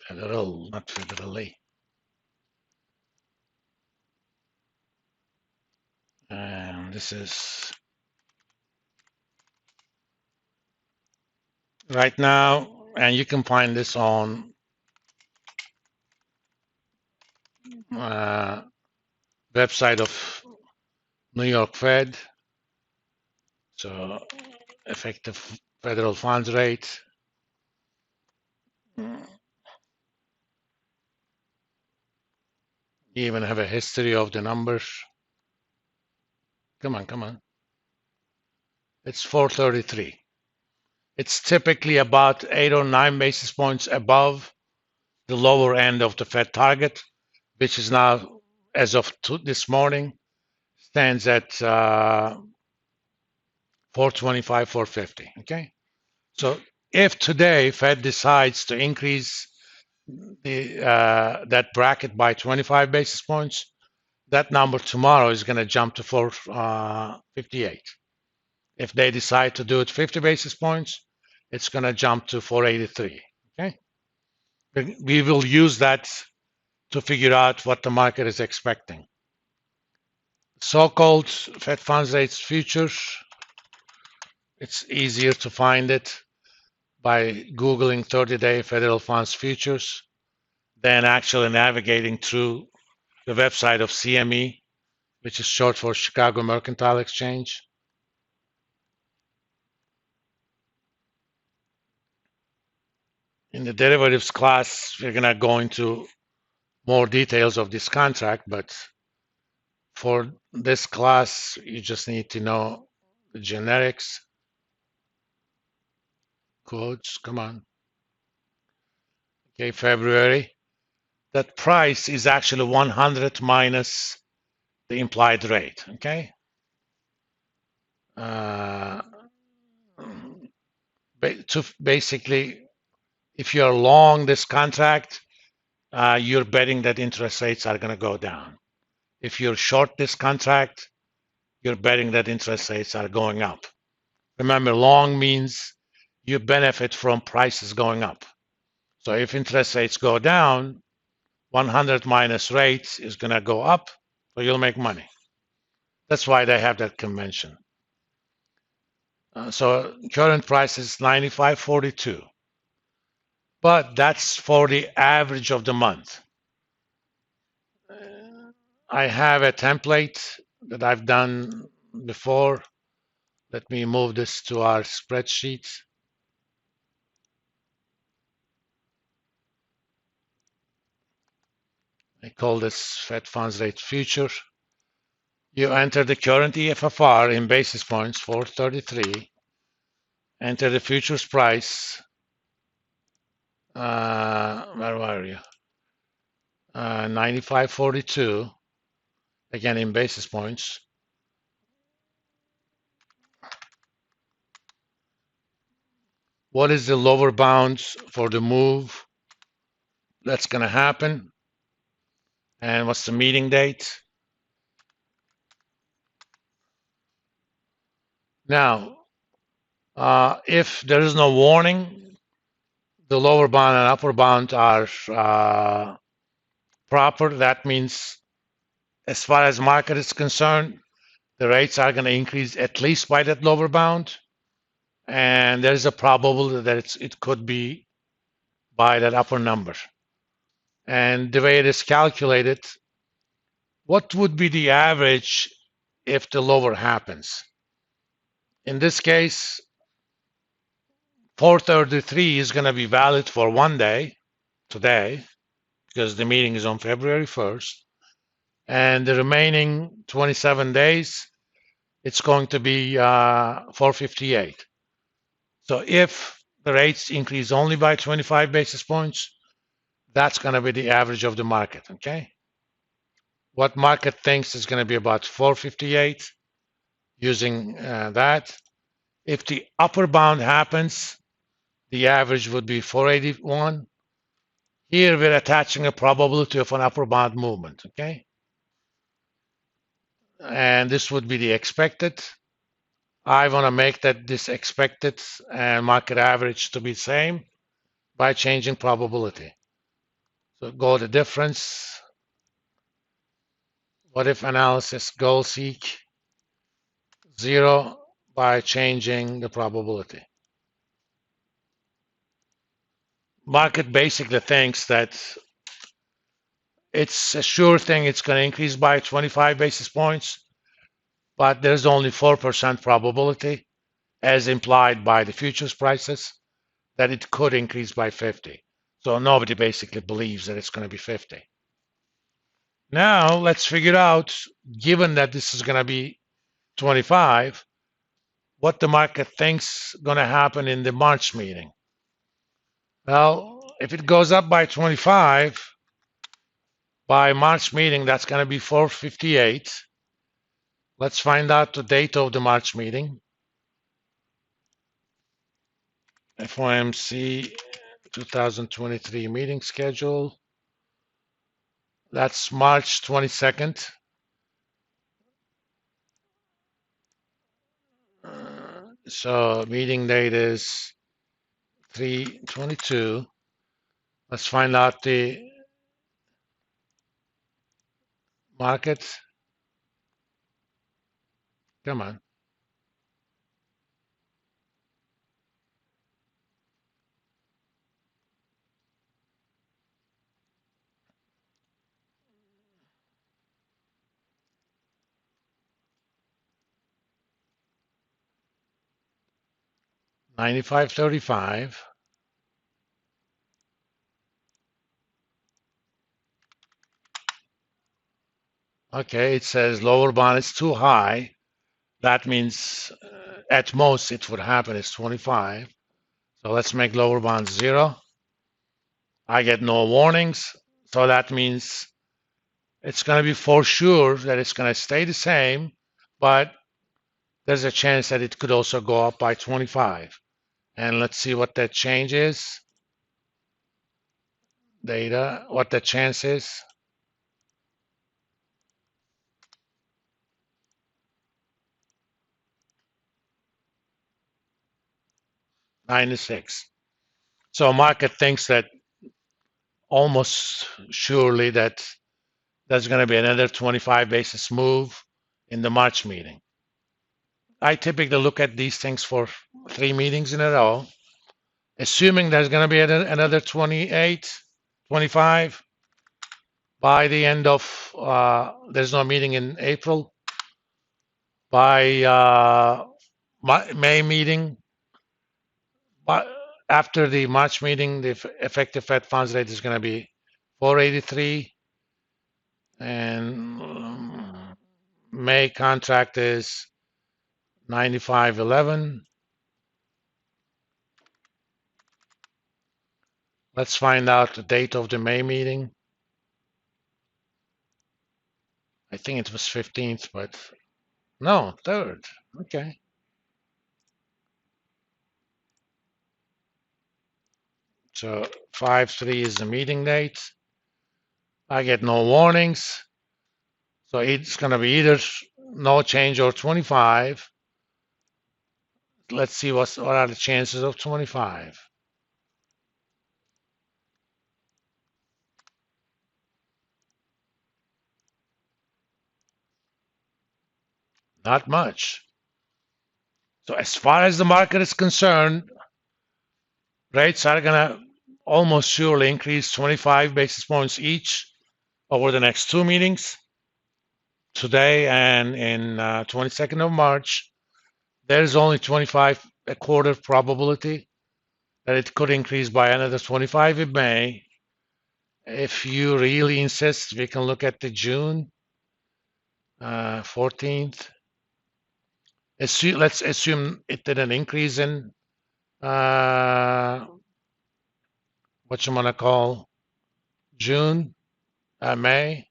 Federal, not federally. And this is right now, and you can find this on website of New York Fed. So effective federal funds rate. You even have a history of the numbers. Come on, come on. It's 433. It's typically about 8 or 9 basis points above the lower end of the Fed target, which is now, as of this morning, stands at 425, 450. Okay, so if today Fed decides to increase that bracket by 25 basis points, that number tomorrow is going to jump to 458. If they decide to do it 50 basis points, it's going to jump to 483. Okay, we will use that to figure out what the market is expecting. So-called Fed funds rates futures, it's easier to find it by Googling 30-day federal funds futures than actually navigating through the website of CME, which is short for Chicago Mercantile Exchange. In the derivatives class, we're going to go into more details of this contract, but for this class, you just need to know the generics. Codes, come on. Okay, February. That price is actually 100 minus the implied rate, okay? Basically, if you're long this contract, you're betting that interest rates are going to go down. If you're short this contract, you're betting that interest rates are going up. Remember, long means you benefit from prices going up. So if interest rates go down, 100 minus rates is going to go up, so you'll make money. That's why they have that convention. So current price is 95.42, but that's for the average of the month. I have a template that I've done before. Let me move this to our spreadsheet. I call this Fed funds rate future. You enter the current EFFR in basis points, 433. Enter the futures price. Where are you? 95.42. Again in basis points. What is the lower bound for the move that's going to happen? And what's the meeting date? Now, if there is no warning, the lower bound and upper bound are proper. That means, as far as market is concerned, the rates are going to increase at least by that lower bound. And there is a probability that it could be by that upper number. And the way it is calculated, what would be the average if the lower happens? In this case, 433 is going to be valid for 1 day, today, because the meeting is on February 1st. And the remaining 27 days, it's going to be 458. So if the rates increase only by 25 basis points, that's going to be the average of the market, okay? What market thinks is going to be about 458 using that. If the upper bound happens, the average would be 481. Here we're attaching a probability of an upper bound movement, okay? And this would be the expected. I want to make that this expected and market average to be same by changing probability. So go to difference. What if analysis goal seek 0 by changing the probability. Market basically thinks that it's a sure thing it's going to increase by 25 basis points, but there's only 4% probability, as implied by the futures prices, that it could increase by 50. So nobody basically believes that it's going to be 50. Now let's figure out, given that this is going to be 25, what the market thinks going to happen in the March meeting. Well, if it goes up by 25, by March meeting, that's going to be 458. Let's find out the date of the March meeting. FOMC 2023 meeting schedule. That's March 22nd. So meeting date is 3/22. Let's find out the market. Come on. $95.35. Okay, it says lower bound is too high. That means at most it would happen is 25. So let's make lower bound 0. I get no warnings. So that means it's going to be for sure that it's going to stay the same, but there's a chance that it could also go up by 25. And let's see what that change is. Data, what the chance is. 96. So market thinks that almost surely that there's going to be another 25 basis move in the March meeting. I typically look at these things for 3 meetings in a row, assuming there's going to be another 28, 25 by the end of, there's no meeting in April. By May meeting, after the March meeting, the effective Fed funds rate is going to be 483, and May contract is 95.11. Let's find out the date of the May meeting. I think it was 15th, but no, 3rd. Okay. So 5/3 is the meeting date. I get no warnings. So it's going to be either no change or 25. Let's see what are the chances of 25. Not much. So as far as the market is concerned, rates are going to almost surely increase 25 basis points each over the next 2 meetings, today and in 22nd of March. There's only 25 a quarter probability that it could increase by another 25 in May. If you really insist, we can look at the June 14th. Let's assume it didn't increase in what you want to call June, May.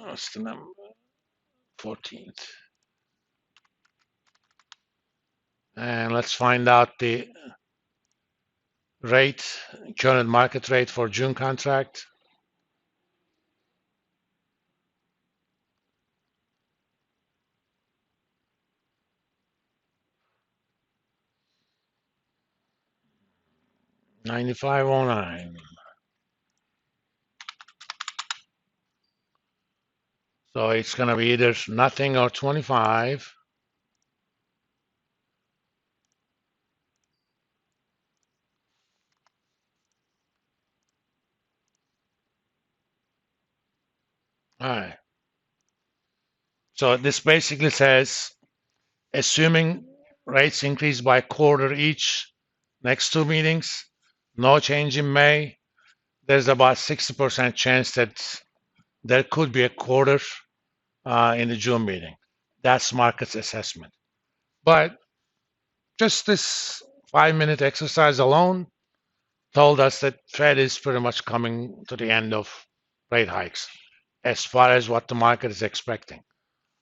What's the number? 14th. And let's find out the rate, current market rate for June contract. 95.09. So it's going to be either nothing or 25. All right. So this basically says, assuming rates increase by a quarter each next two meetings, no change in May, there's about 60% chance that there could be a quarter in the June meeting. That's market's assessment. But just this 5-minute exercise alone told us that Fed is pretty much coming to the end of rate hikes as far as what the market is expecting.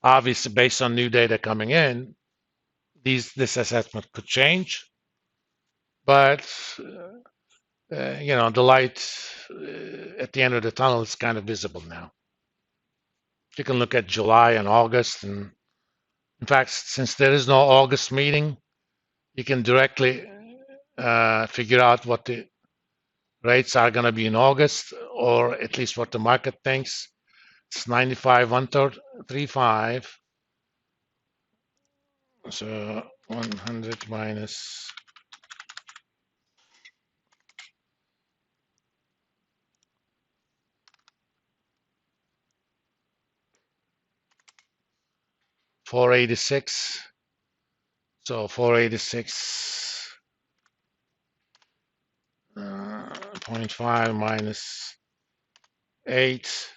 Obviously, based on new data coming in, this assessment could change, but the light at the end of the tunnel is kind of visible now. You can look at July and August, and in fact, since there is no August meeting, you can directly figure out what the rates are going to be in August, or at least what the market thinks. It's 95.135. So 100 minus 486. So 486 0.5 minus 8.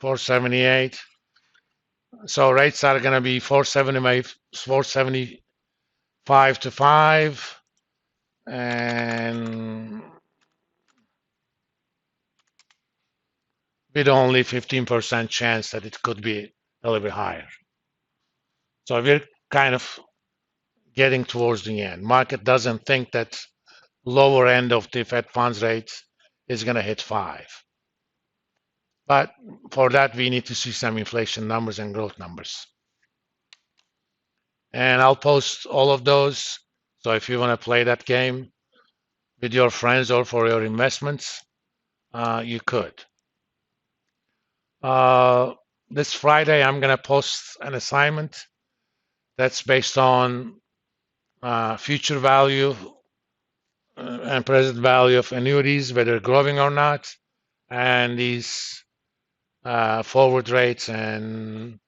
478. So rates are going to be 475 to 5, and with only 15% chance that it could be a little bit higher. So we're kind of getting towards the end. Market doesn't think that lower end of the Fed funds rate is going to hit 5. But for that, we need to see some inflation numbers and growth numbers. And I'll post all of those. So if you want to play that game with your friends or for your investments, you could. This Friday, I'm going to post an assignment that's based on future value and present value of annuities, whether growing or not, and these forward rates and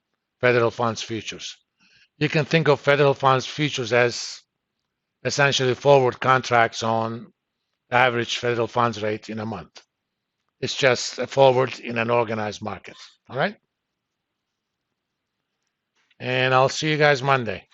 federal funds futures. You can think of federal funds futures as essentially forward contracts on average federal funds rate in a month. It's just a forward in an organized market. All right? And I'll see you guys Monday.